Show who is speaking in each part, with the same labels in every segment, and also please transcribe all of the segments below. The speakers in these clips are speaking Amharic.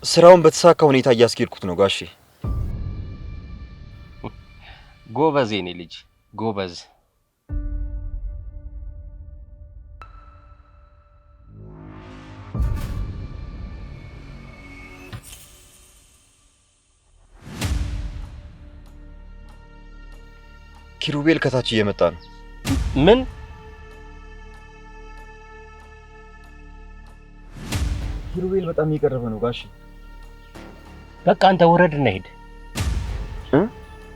Speaker 1: ስራውን በተሳካ ሁኔታ እያስኬድኩት ነው ጋሼ።
Speaker 2: ጎበዝ የኔ ልጅ ጎበዝ።
Speaker 1: ኪሩቤል ከታች እየመጣ ነው።
Speaker 2: ምን?
Speaker 1: ኪሩቤል በጣም እየቀረበ ነው ጋሼ።
Speaker 2: በቃ አንተ ውረድና ሂድ።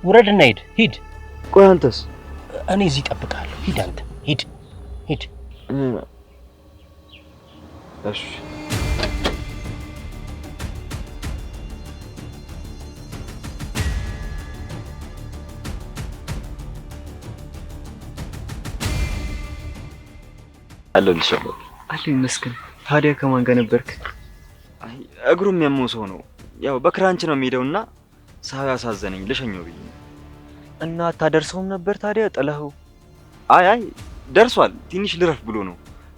Speaker 2: ውረድና ሂድ። ሂድ።
Speaker 1: ቆይ አንተስ?
Speaker 2: እኔ እዚህ እጠብቅሃለሁ። ሂድ አንተ ሂድ ሂድ።
Speaker 1: እሺ አለልሽ
Speaker 3: አለ ይመስገን። ታዲያ ከማን ጋር ነበርክ?
Speaker 1: አይ እግሩም የሚያመው ሰው ነው። ያው በክራንች ነው የሚሄደውና ሳው ያሳዘነኝ ልሸኘው ብዬ።
Speaker 3: እና አታደርሰውም ነበር ታዲያ ጥለኸው?
Speaker 1: አይ ደርሷል። ትንሽ ልረፍ ብሎ ነው።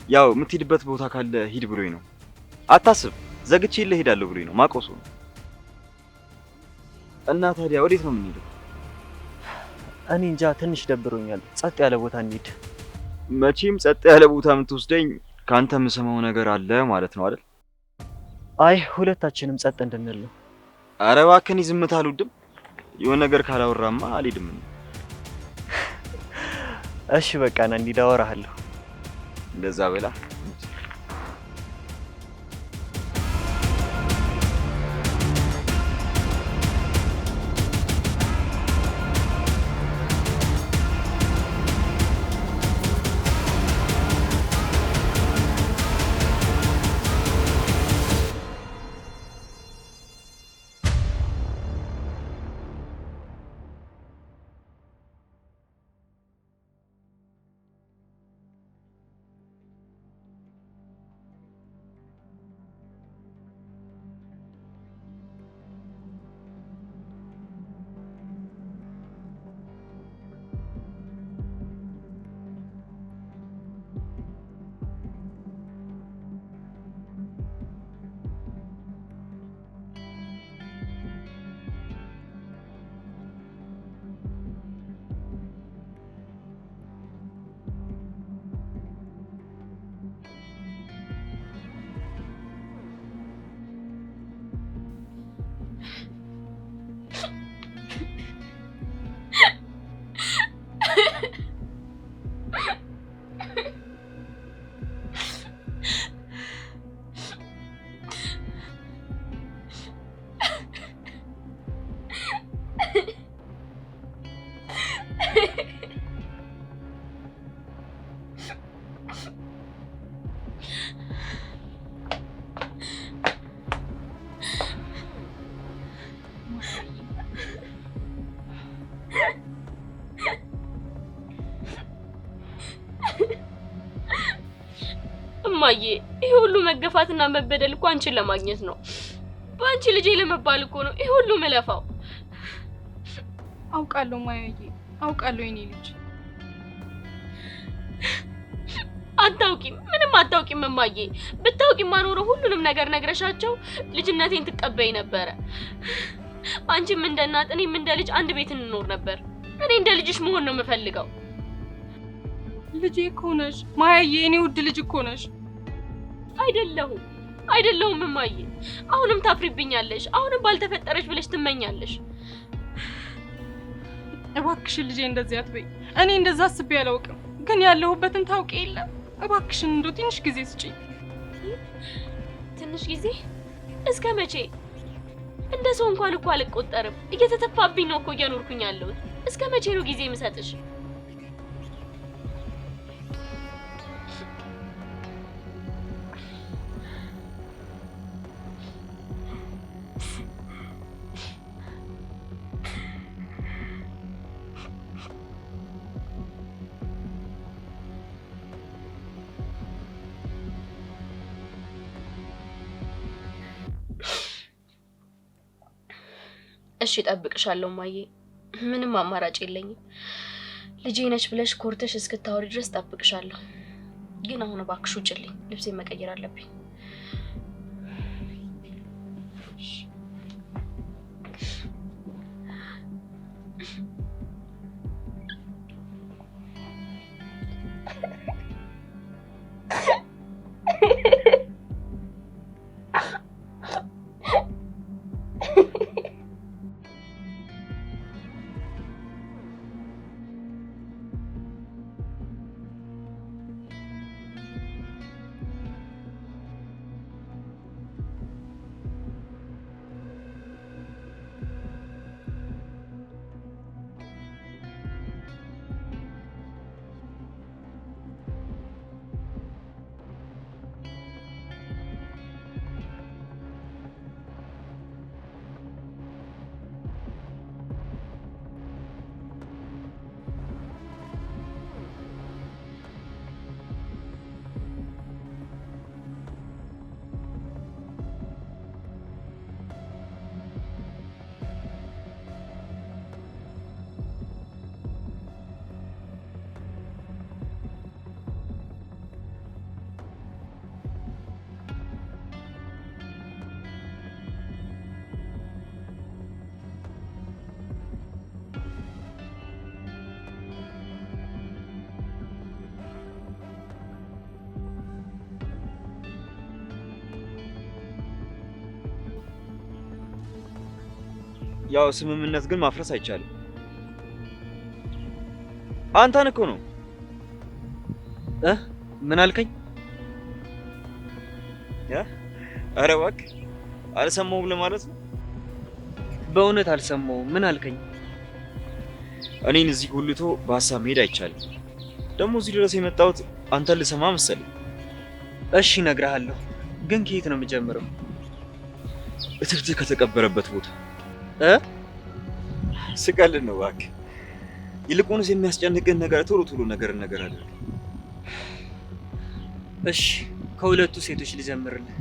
Speaker 1: ያው የምትሄድበት ቦታ ካለ ሂድ ብሎኝ ነው። አታስብ፣ ዘግቼ እሄዳለሁ ብሎኝ ነው። ማቆሱ ነው። እና ታዲያ ወዴት ነው የምንሄደው?
Speaker 3: እኔ እንጃ፣ ትንሽ ደብሮኛል። ጸጥ ያለ ቦታ እንሂድ።
Speaker 1: መቼም ጸጥ ያለ ቦታ የምትወስደኝ ካንተ የምሰማው ነገር አለ ማለት ነው አይደል?
Speaker 3: አይ ሁለታችንም ጸጥ እንድንል ነው።
Speaker 1: ኧረ እባክህ፣ እኔ ዝምታ አልወድም። የሆነ ነገር ካላወራማ አልሄድም።
Speaker 3: እሺ በቃ ና እንሂድ፣ አወራሃለሁ።
Speaker 1: እንደዛ በላ።
Speaker 4: እማዬ ይሄ ሁሉ መገፋትና መበደል እኮ አንቺን ለማግኘት ነው። በአንቺ ልጄ ለመባል እኮ ነው ይሄ ሁሉ መለፋው።
Speaker 5: አውቃለሁ ማያዬ፣ አውቃለሁ የኔ ልጅ።
Speaker 4: አታውቂም፣ ምንም አታውቂም እማዬ። ብታውቂማ ኖሮ ሁሉንም ነገር ነግረሻቸው ልጅነቴን ትቀበይ ነበረ። አንቺም እንደ እናት እኔም እንደ ልጅ አንድ ቤት እንኖር ነበር። እኔ እንደ ልጅሽ መሆን ነው የምፈልገው።
Speaker 5: ልጄ እኮ ነሽ ማያዬ፣ የኔ ውድ ልጅ እኮ ነሽ።
Speaker 4: አይደለሁም እማዬ። አሁንም ታፍሪብኛለሽ። አሁንም ባልተፈጠረሽ ብለሽ ትመኛለሽ።
Speaker 5: እባክሽን ልጄ እንደዚህ አትበይ። እኔ እንደዛ አስቤ አላውቅም፣ ግን ያለሁበትን ታውቂ የለ። እባክሽን እንደው ትንሽ ጊዜ ስጪኝ።
Speaker 4: ትንሽ ጊዜ? እስከ መቼ? እንደ ሰው እንኳን እኮ አልቆጠርም። እየተተፋብኝ ነው እኮ እየኖርኩኝ ያለሁት። እስከ መቼ ነው ጊዜ የምሰጥሽ? እሺ እጠብቅሻለሁ ማዬ። ምንም አማራጭ የለኝም። ልጄ ነሽ ብለሽ ኮርተሽ እስክታወሪ ድረስ እጠብቅሻለሁ። ግን አሁን እባክሽ ውጭልኝ፣ ልብሴን መቀየር አለብኝ።
Speaker 1: ያው ስምምነት ግን ማፍረስ አይቻልም። አንተን እኮ ነው።
Speaker 3: ምን አልከኝ?
Speaker 1: ኧረ እባክህ አልሰማሁም ለማለት ነው።
Speaker 3: በእውነት አልሰማሁም። ምን አልከኝ?
Speaker 1: እኔን እዚህ ጎልቶ በሀሳብ መሄድ አይቻልም። ደግሞ እዚህ ድረስ የመጣሁት አንተን ልሰማ መሰለኝ።
Speaker 3: እሺ እነግርሃለሁ፣ ግን ከየት ነው የምጀምረው?
Speaker 1: እትብት ከተቀበረበት ቦታ። ስቀልድ ነው እባክህ። ይልቁንስ የሚያስጨንቅን ነገር ቶሎ ቶሎ ነገር አድርግ።
Speaker 3: እሺ ከሁለቱ ሴቶች ልጀምርልህ።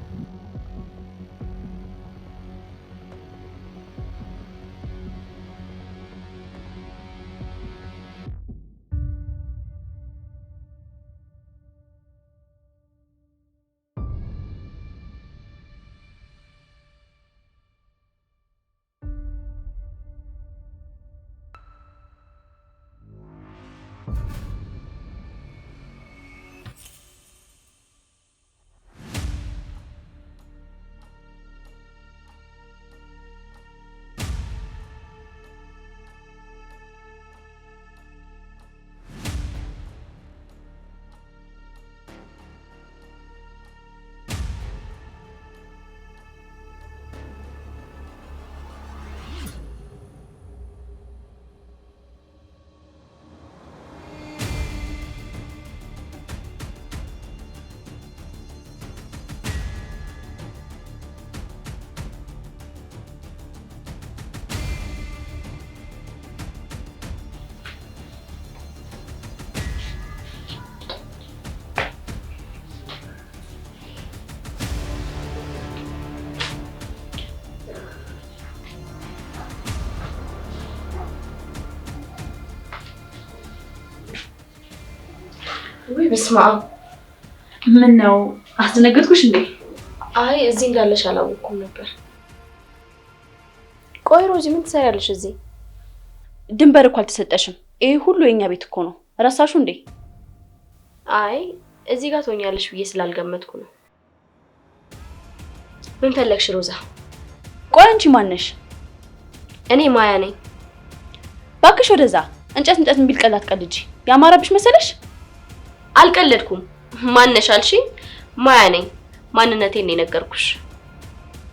Speaker 4: ወይ በስመ አብ!
Speaker 6: ምን ነው አስደነገጥኩሽ እንዴ?
Speaker 4: አይ እዚህ እንዳለሽ አላወኩም ነበር። ቆይ ሮዚ ምን ትሰሪያለሽ እዚህ?
Speaker 6: ድንበር እኮ አልተሰጠሽም። ይሄ ሁሉ የኛ ቤት እኮ ነው። ረሳሹ እንዴ?
Speaker 4: አይ እዚህ ጋር ትሆኛለሽ ብዬ ስላልገመትኩ ነው። ምን ፈለግሽ ሮዛ?
Speaker 6: ቆይ አንቺ ማን ነሽ?
Speaker 4: እኔ ማያ ነኝ።
Speaker 6: ባክሽ ወደዛ እንጨት የሚል ቀላት ቀልጂ። ያማረብሽ መሰለሽ?
Speaker 4: አልቀለድኩም። ማን ነሽ አልሽኝ? ማያ ነኝ። ማንነቴን ነው የነገርኩሽ።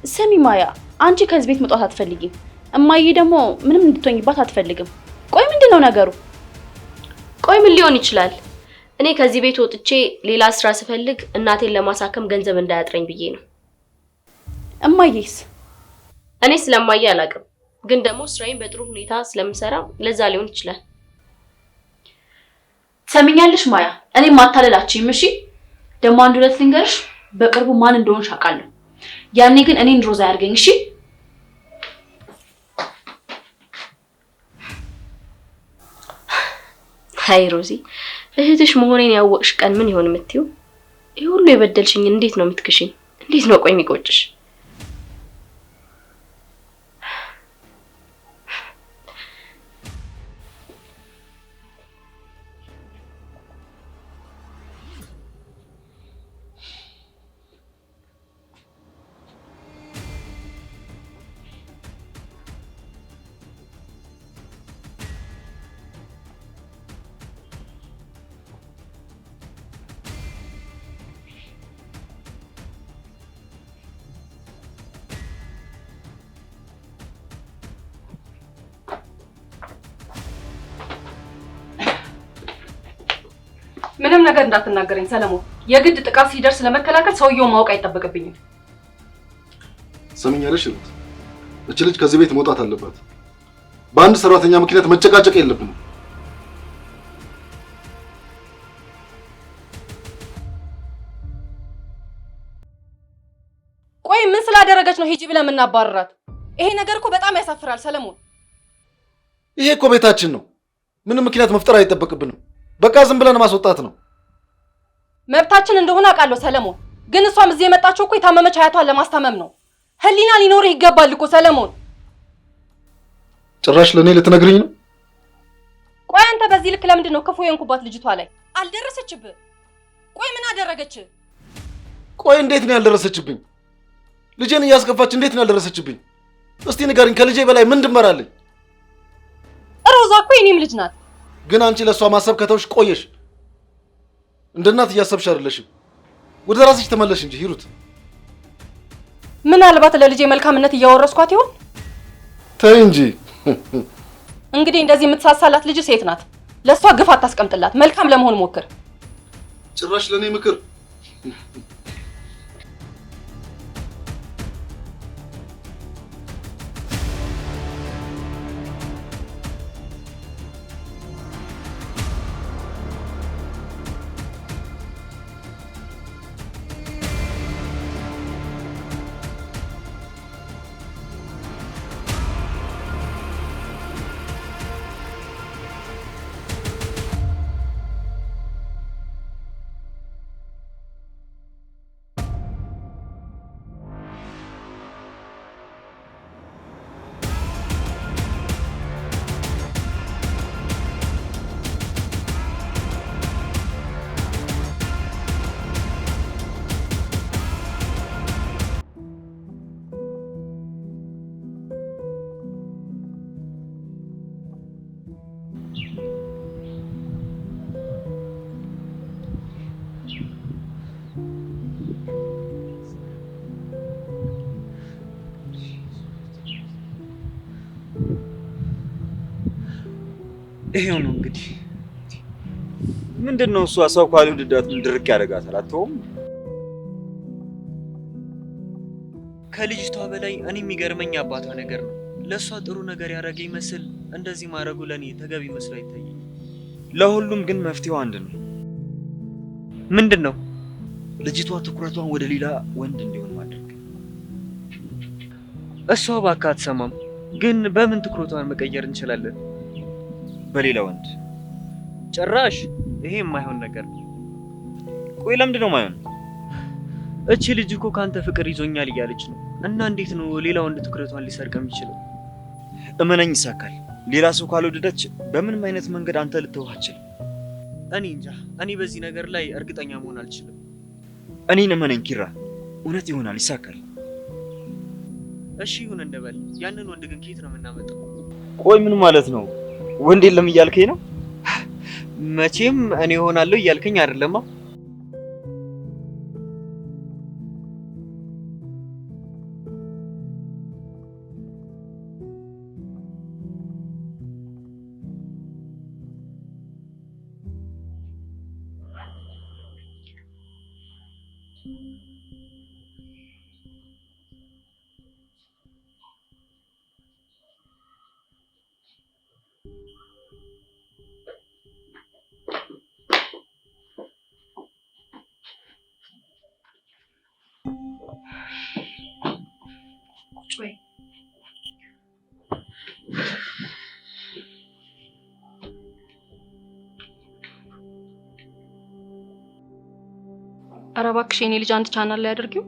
Speaker 6: ስሚ ማያ፣ አንቺ ከዚህ ቤት መውጣት አትፈልጊም። እማዬ ደግሞ ምንም እንድትሆኝባት አትፈልግም። ቆይ ምንድነው ነገሩ?
Speaker 4: ቆይ ምን ሊሆን ይችላል? እኔ ከዚህ ቤት ወጥቼ ሌላ ስራ ስፈልግ እናቴን ለማሳከም ገንዘብ እንዳያጥረኝ ብዬ ነው።
Speaker 6: እማዬስ?
Speaker 4: እኔ ስለማዬ አላውቅም፣ ግን ደግሞ ስራዬን በጥሩ ሁኔታ ስለምሰራ ለዛ ሊሆን ይችላል።
Speaker 6: ሰሚኛለሽ ማያ፣ እኔ ማታለላችሁም። እሺ ደግሞ አንድ ሁለት ልንገርሽ፣ በቅርቡ ማን እንደሆንሽ አውቃለሁ። ያኔ ግን እኔን ሮዛ ያርገኝ። እሺ
Speaker 4: ሃይ ሮዚ፣ እህትሽ መሆኔን ያወቅሽ ቀን ምን ይሆን የምትይው? ይሄ ሁሉ የበደልሽኝ እንዴት ነው የምትክሽኝ? እንዴት ነው ቆይ የሚቆጭሽ?
Speaker 5: ምንም ነገር እንዳትናገረኝ ሰለሞን። የግድ ጥቃት ሲደርስ ለመከላከል ሰውየውን ማወቅ አይጠበቅብኝም።
Speaker 7: ሰምኛለሽ ሩት፣ እቺ ልጅ ከዚህ ቤት መውጣት አለባት። በአንድ ሰራተኛ ምክንያት መጨቃጨቅ የለብንም።
Speaker 5: ቆይ ምን ስላደረገች ነው ሂጂ ብለን የምናባረራት? ይሄ ነገር እኮ በጣም ያሳፍራል ሰለሞን።
Speaker 7: ይሄ እኮ ቤታችን ነው። ምንም ምክንያት መፍጠር አይጠበቅብንም። በቃ ዝም ብለን ማስወጣት ነው።
Speaker 5: መብታችን እንደሆነ አውቃለሁ ሰለሞን፣ ግን እሷም እዚህ የመጣችው እኮ የታመመች አያቷን ለማስታመም ነው። ህሊና ሊኖርህ ይገባል እኮ ሰለሞን።
Speaker 7: ጭራሽ ለእኔ ልትነግሪኝ ነው?
Speaker 5: ቆይ አንተ በዚህ ልክ ለምንድን ነው ክፉ የሆንኩባት ልጅቷ ላይ? አልደረሰችብህ? ቆይ ምን አደረገች?
Speaker 7: ቆይ እንዴት ነው ያልደረሰችብኝ? ልጄን እያስከፋች እንዴት ነው ያልደረሰችብኝ? እስቲ ንገሪኝ። ከልጄ በላይ ምን ድንበር አለኝ?
Speaker 5: ሮዛ እኮ የኔም ልጅ ናት።
Speaker 7: ግን አንቺ ለእሷ ማሰብ ከተውሽ ቆየሽ። እንደ እናት እያሰብሽ አይደለሽም። ወደ ራስሽ ተመለሽ እንጂ ሂሩት።
Speaker 5: ምናልባት ለልጄ መልካምነት እያወረስኳት ይሆን?
Speaker 7: ተይ እንጂ።
Speaker 5: እንግዲህ እንደዚህ የምትሳሳላት ልጅ ሴት ናት። ለእሷ ግፍ አታስቀምጥላት። መልካም ለመሆን ሞክር።
Speaker 7: ጭራሽ ለእኔ ምክር።
Speaker 1: ይሄው ነው እንግዲህ። ምንድነው እሷ ሰው ካልወደዳት ምን ድርቅ ያደርጋታል? አትተውም?
Speaker 3: ከልጅቷ በላይ እኔ የሚገርመኝ አባቷ ነገር ነው። ለእሷ ጥሩ ነገር ያደረገ ይመስል እንደዚህ ማድረጉ ለእኔ ተገቢ መስሎ አይታየኝም።
Speaker 1: ለሁሉም ግን መፍትሄው አንድ ነው።
Speaker 3: ምንድን ነው?
Speaker 1: ልጅቷ ትኩረቷን ወደ ሌላ ወንድ እንዲሆን ማድረግ።
Speaker 3: እሷ እባክህ አትሰማም። ግን በምን ትኩረቷን መቀየር እንችላለን?
Speaker 1: በሌላ ወንድ።
Speaker 3: ጭራሽ ይሄ የማይሆን ነገር ነው።
Speaker 1: ቆይ ለምንድን ነው የማይሆን?
Speaker 3: እቺ ልጅ እኮ ካንተ ፍቅር ይዞኛል እያለች ነው። እና እንዴት ነው ሌላ ወንድ ትኩረቷን ሊሰርቅ የሚችለው?
Speaker 1: እመነኝ ይሳካል። ሌላ ሰው ካልወደደች በምንም አይነት መንገድ አንተ ልትተውህ አትችልም።
Speaker 3: እኔ እንጃ። እኔ በዚህ ነገር ላይ እርግጠኛ መሆን አልችልም።
Speaker 1: እኔን እመነኝ ኪራ፣ እውነት ይሆናል፣ ይሳካል።
Speaker 3: እሺ ይሁን እንበል። ያንን ወንድ ግን ከየት ነው የምናመጣው?
Speaker 1: ቆይ ምን ማለት ነው? ወንድ የለም እያልከኝ ነው?
Speaker 3: መቼም እኔ እሆናለሁ እያልከኝ አይደለማ።
Speaker 6: ወይ
Speaker 5: ኧረ እባክሽ የኔ ልጅ አንድ ቻናል ላይ አድርጊው።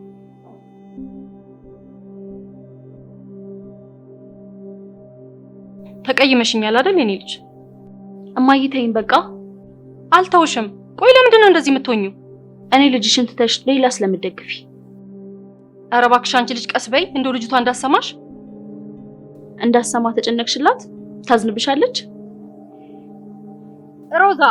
Speaker 5: ተቀይመሽኛል አይደል የኔ ልጅ?
Speaker 6: እማዬ ተይኝ በቃ።
Speaker 5: አልተውሽም። ቆይ ለምንድን ነው እንደዚህ የምትሆኚው?
Speaker 6: እኔ ልጅሽን ትተሽ ሌላ ስለምትደግፊ።
Speaker 5: ኧረ እባክሽ አንቺ ልጅ ቀስ በይ። እንደው ልጅቷ እንዳሰማሽ።
Speaker 6: እንዳሰማ ተጨነቅሽላት? ታዝንብሻለች?
Speaker 5: ሮዛ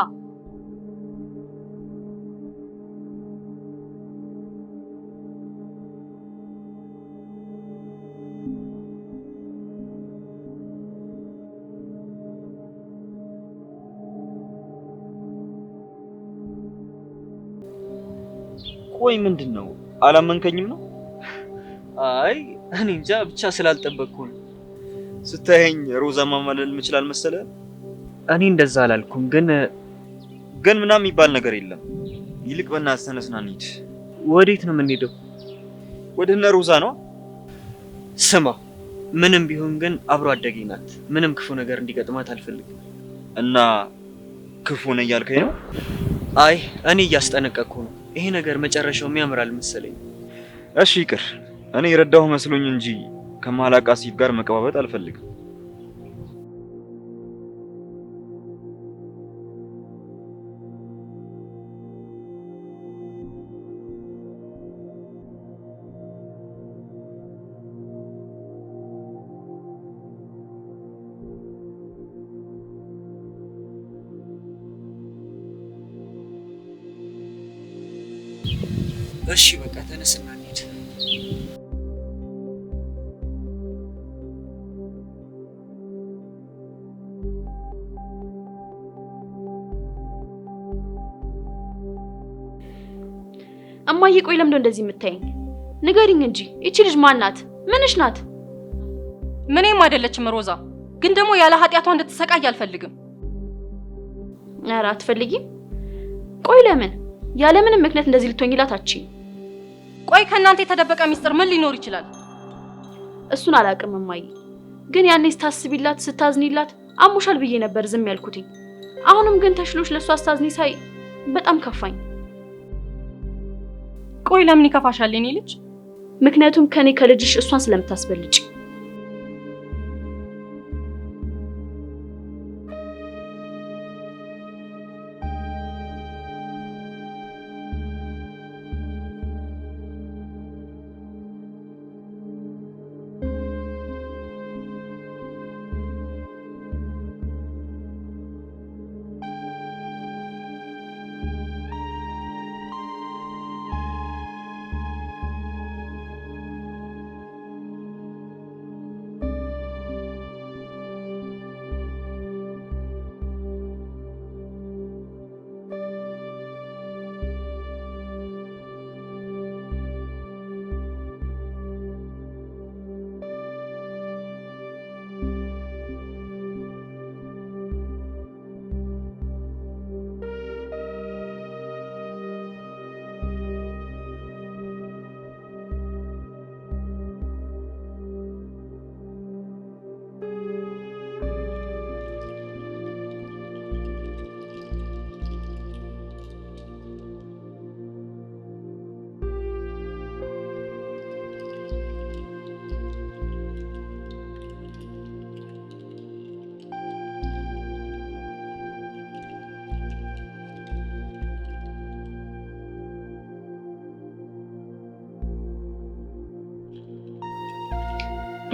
Speaker 1: ቆይ ምንድነው? አላመንከኝም ነው?
Speaker 3: አይ እኔ እንጃ ብቻ ስላልጠበቅኩ ነው።
Speaker 1: ስታየኝ ሮዛ ማማለል የምችል መሰለህ?
Speaker 3: እኔ እንደዛ አላልኩም፣ ግን
Speaker 1: ምናምን የሚባል ነገር የለም። ይልቅ በእናትህ ተነስና እንሂድ።
Speaker 3: ወዴት ነው የምንሄደው?
Speaker 1: ወደ እነ ሮዛ ነው።
Speaker 3: ስማ ምንም ቢሆን ግን አብሮ አደጌ ናት። ምንም ክፉ ነገር እንዲገጥማት አልፈልግም።
Speaker 1: እና ክፉ ነው እያልከኝ ነው?
Speaker 3: አይ እኔ እያስጠነቀቅኩ ነው። ይሄ ነገር መጨረሻው የሚያምራል መሰለኝ።
Speaker 1: እሺ ይቅር። እኔ የረዳሁ መስሎኝ እንጂ ከማላቃ ሴት ጋር መቀባበጥ አልፈልግም።
Speaker 3: እሺ በቃ ተነስና እንሂድ።
Speaker 6: እማዬ ቆይ ለምንድነው እንደዚህ የምታይኝ? ንገሪኝ እንጂ እቺ ልጅ ማን ናት? ምንሽ ናት?
Speaker 5: ምንም አይደለችም ሮዛ፣ ግን ደግሞ ያለ ኃጢያቷ እንድትሰቃይ አልፈልግም።
Speaker 6: ኧረ አትፈልጊም? ቆይ ለምን? ያለ ምንም ምክንያት እንደዚህ ልትሆኝላት አትችይም።
Speaker 5: ቆይ ከእናንተ የተደበቀ ሚስጥር ምን ሊኖር ይችላል?
Speaker 6: እሱን አላውቅም እማዬ፣ ግን ያኔ ስታስቢላት ስታዝኒላት አሞሻል ብዬ ነበር ዝም ያልኩትኝ። አሁንም ግን ተሽሎሽ ለሷ አስታዝኒ ሳይ በጣም ከፋኝ።
Speaker 5: ቆይ ለምን ይከፋሻል የኔ ልጅ?
Speaker 6: ምክንያቱም ከኔ ከልጅሽ እሷን ስለምታስበልጭ።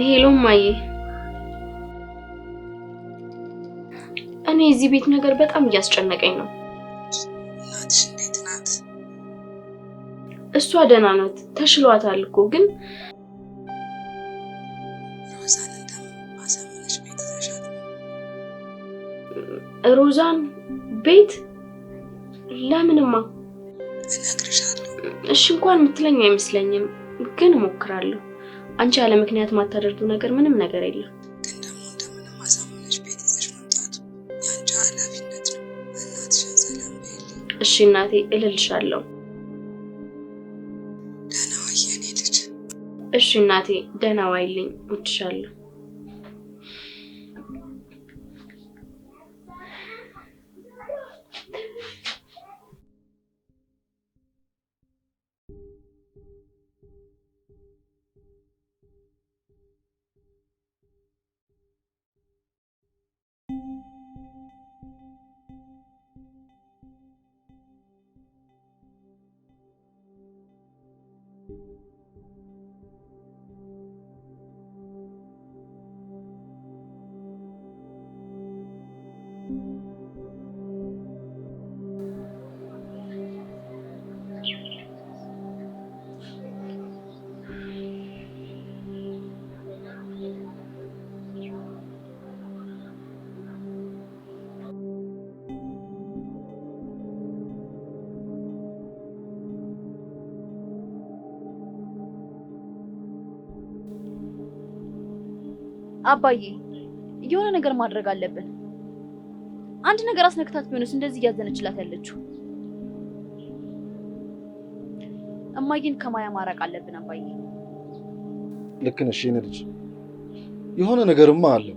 Speaker 6: ሄሎ እማዬ፣ እኔ እዚህ ቤት ነገር በጣም እያስጨነቀኝ ነው።
Speaker 8: እናትሽ እንዴት ናት?
Speaker 6: እሷ ደህና ናት፣ ተሽሏታል እኮ ግን
Speaker 8: ሮዛን እንደማሳመነሽ ቤት ይዘሻት?
Speaker 6: ሮዛን ቤት ለምንማ?
Speaker 8: እነግርሻለሁ።
Speaker 6: እሺ እንኳን የምትለኝ አይመስለኝም፣ ግን እሞክራለሁ። አንቺ ያለ ምክንያት ማታደርጊው ነገር ምንም ነገር የለም።
Speaker 8: ግን ደግሞ እንደምንም አሳመነሽ ቤት ይዘሽ መምጣቱ ያንቺ ኃላፊነት ነው። እናትሽን ሰላም በይልኝ።
Speaker 6: እሺ እናቴ፣ እልልሻለሁ።
Speaker 8: ደህና ዋይ የኔ ልጅ።
Speaker 6: እሺ እናቴ፣ ደህና ዋይልኝ። እወድሻለሁ። አባዬ የሆነ ነገር ማድረግ አለብን። አንድ ነገር አስነክታት ቢሆንስ እንደዚህ እያዘነችላት ያለችው? እማዬን ከማያ ማራቅ አለብን አባዬ።
Speaker 7: ልክ ነሽ የኔ ልጅ። የሆነ ነገርማ አለ።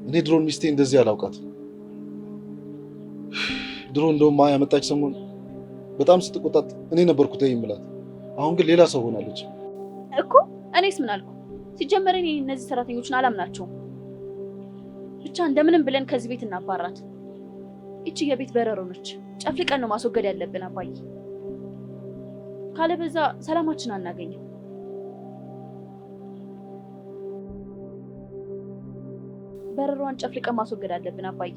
Speaker 7: እኔ ድሮን ሚስቴ እንደዚህ አላውቃትም። ድሮ እንደውም ማያ መጣች ሰሞን በጣም ስትቆጣት እኔ ነበርኩ ተይ የምላት። አሁን ግን ሌላ ሰው ሆናለች
Speaker 6: እኮ። እኔስ ምን አልኩ? ሲጀመር እኔ እነዚህ ሰራተኞችን አላምናቸውም። ብቻ እንደምንም ብለን ከዚህ ቤት እናባራት። እቺ የቤት በረሮ ነች። ጨፍልቀን ነው ማስወገድ ያለብን አባዬ። ካለበዛ ሰላማችን አናገኝም። በረሯን ጨፍልቀን ማስወገድ አለብን አባዬ።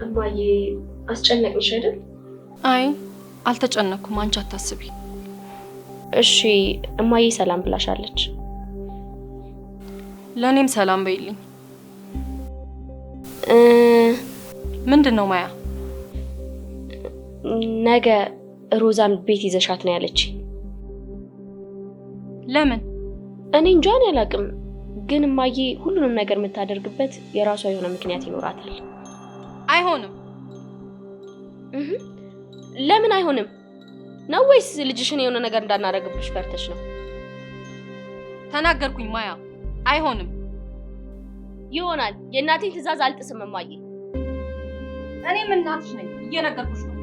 Speaker 4: እማዬ አስጨነቅሽ አይደል?
Speaker 5: አይ አልተጨነኩም፣ አንቺ አታስቢ።
Speaker 4: እሺ እማዬ ሰላም ብላሻለች።
Speaker 5: ለኔም ሰላም በይልኝ። ምንድን ነው ማያ?
Speaker 4: ነገ ሮዛን ቤት ይዘሻት ነው ያለች።
Speaker 5: ለምን?
Speaker 4: እኔ እንጃን ያላቅም፣ ግን እማዬ ሁሉንም ነገር የምታደርግበት የራሷ የሆነ ምክንያት ይኖራታል።
Speaker 5: አይሆንም።
Speaker 4: ለምን አይሆንም ነው? ወይስ ልጅሽን የሆነ ነገር እንዳናረግብሽ ፈርተሽ ነው?
Speaker 5: ተናገርኩኝ ማያ፣ አይሆንም።
Speaker 4: ይሆናል። የእናቴን ትዕዛዝ አልጥስም እማዬ።
Speaker 5: እኔም እናትሽ ነኝ፣ እየነገርኩሽ ነው።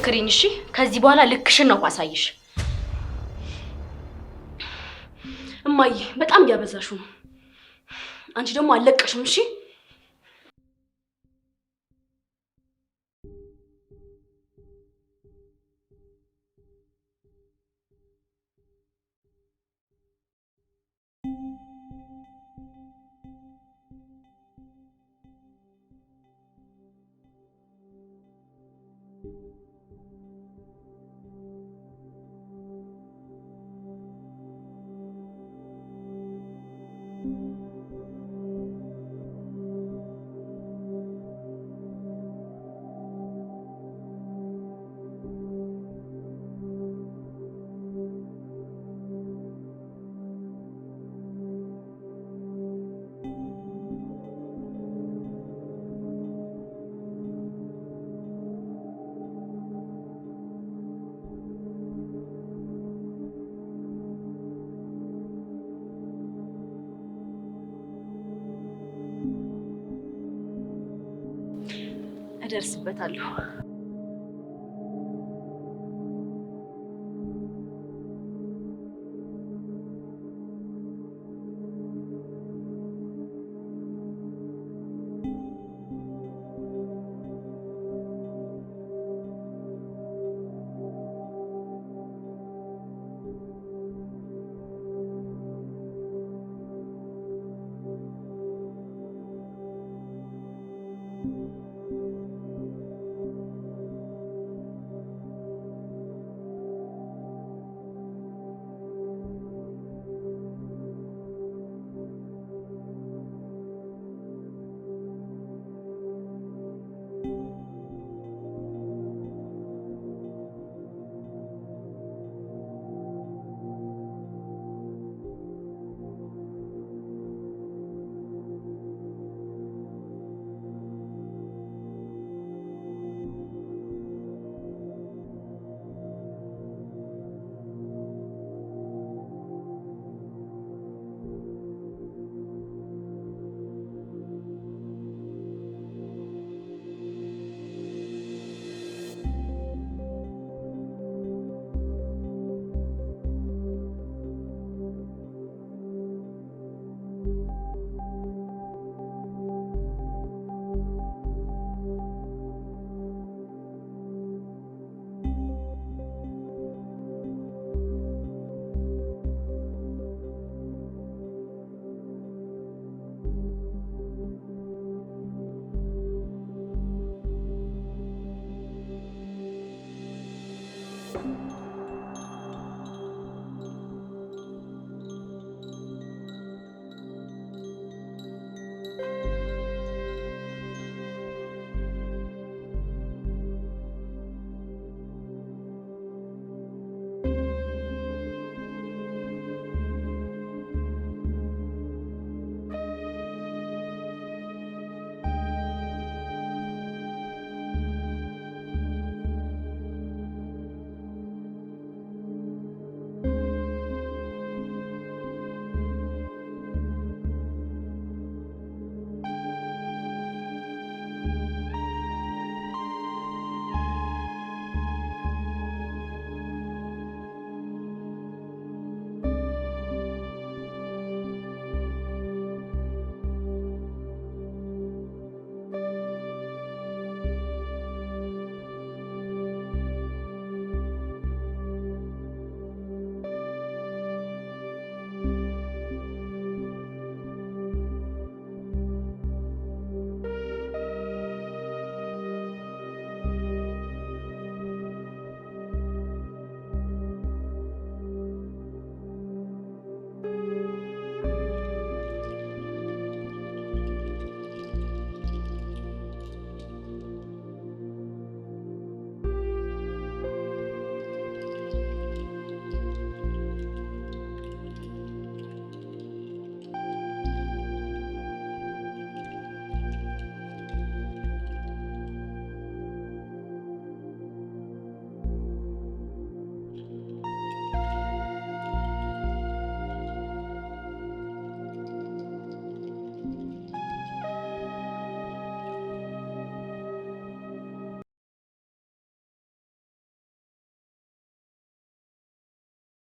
Speaker 4: ሞክሪኝ እሺ። ከዚህ በኋላ ልክሽን ነው ማሳይሽ። እማዬ በጣም እያበዛሽው ነው። አንቺ ደግሞ አለቀሽም እሺ።
Speaker 6: እደርስበታለሁ።